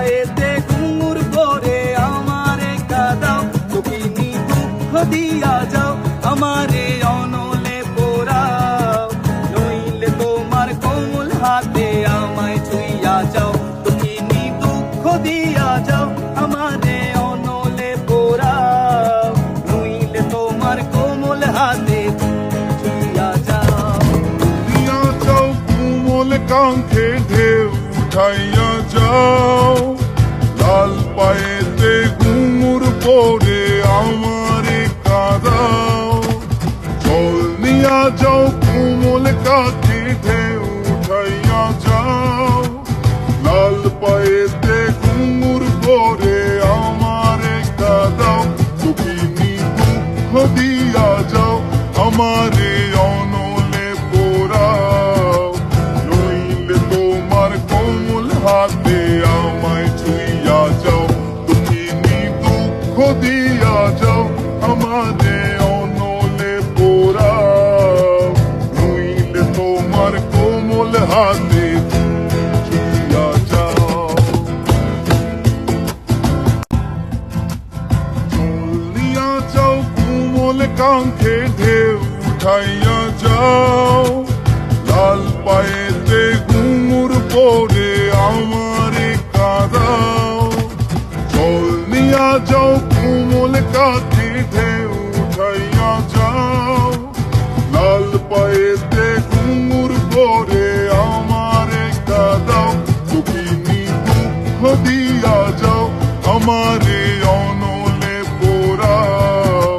পায়েতে ঘুঙুর পরে আমারে কাঁদাও, দুঃখিনী দুঃখ দিয়া যাও আমারে অনলে পোড়াও, নইলে তোমার কোমল হাতে আমায় ছুঁইয়া যাও, দুঃখিনী দুঃখ দিয়া যাও আমারে অনলে পোড়াও, নইলে তোমার কোমল হাতে ছুঁইয়া যাও। দিয়া যাও কোমল কাঙ্ক্ষে ঢেউ উঠাইয়া যাও, লাল পায়েতে ঘুঙুর পরে আমারে কাঁদাও, জল নিয়া যাও কোমল কাছে ঢেউ উঠাইয়া যাও, লাল পায়েতে ঘুঙুর পরে আমারে কাঁদাও, দুঃখিনী দুঃখ দিয়া যাও আমারে অনলে পোড়াও, নইলে তোমার কোমল হাতে আমায় ছুঁইয়া যাও, দুঃখিনী দুঃখ দিয়া যাও আমারে অনলে পোড়াও, নইলে তোমার কোমল হাতে ছুঁইয়া যাও। চলিয়া যাও কোমল কাঙ্ক্ষে ঢেউ উঠাইয়া যাও, লাল পায়েতে ঘুঙুর পরে আমারে কাঁদাও, জল নিয়া যাও কোমল কাছে ঢেউ উঠাইয়া যাও, লাল পায়েতে ঘুঙুর পরে আমারে কাঁদাও, দুঃখিনী দুঃখ দিয়া যাও আমারে অনলে পোড়াও,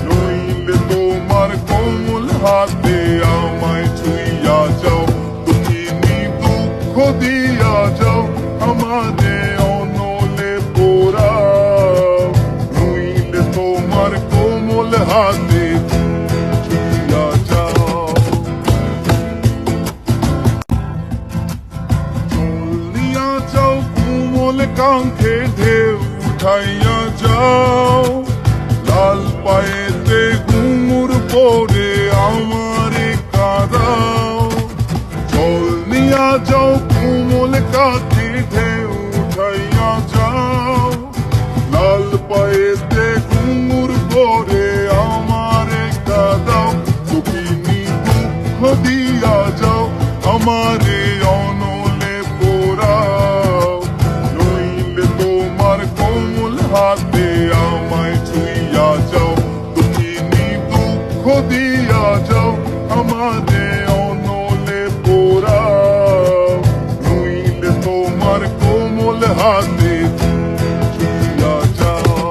নইলে তোমার কোমল হাতে আমায় ছুঁইয়া যাও, দুঃখিনী দুঃখ দিয়া যাও আমারে অনলে পোড়াও, নইলে তোমার কোমল হাতে ছুঁইয়া যাও। চলিয়া যাও কোমল কাঙ্ক্ষে ঢেউ উঠাইয়া যাও, লাল পায়েতে ঘুঙুর পরে আমারে কাঁদাও, জল নিয়া যাও কোমল কাছে ঢেউ উঠাইয়া যাও, লাল পায়েতে ঘুঙুর পরে আমারে কাঁদাও, দুঃখিনী দুঃখ দিয়া যাও আমারে অনলে পোড়াও, নইলে তোমার কোমল হাতে আমায় ছুঁইয়া যাও, দুঃখিনী দুঃখ দিয়া যাও আমারে অনলে পোড়াও, নইলে তোমার কোমল হাতে ছুঁইয়া যাও।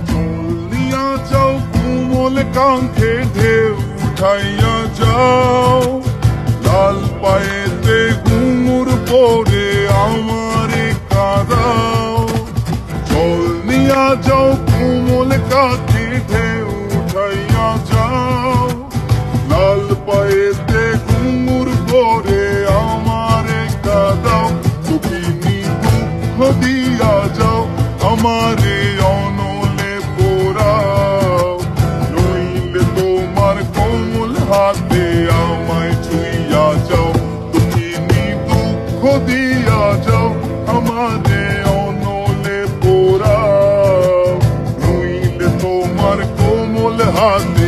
চলিয়া যাও কোমল কাঙ্ক্ষে ঢেউ উঠাইয়া যাও, লাল পায়েতে ঘুঙুর পরে আমারে কাঁদাও, জল নিয়া যাও কোমল কাছে ঢেউ উঠাইয়া যাও, লাল পায়েতে ঘুঙুর পরে আমারে কাঁদাও, দুঃখিনী দুঃখ দিয়া যাও আমারে অনলে পোড়াও, নইলে তোমার কোমল হাতে আমায় ছুঁইয়া যাও, দুঃখিনী দুঃখ দিয়া যাও আমারে অনলে পোড়াও, নইলে তোমার কোমল হাতে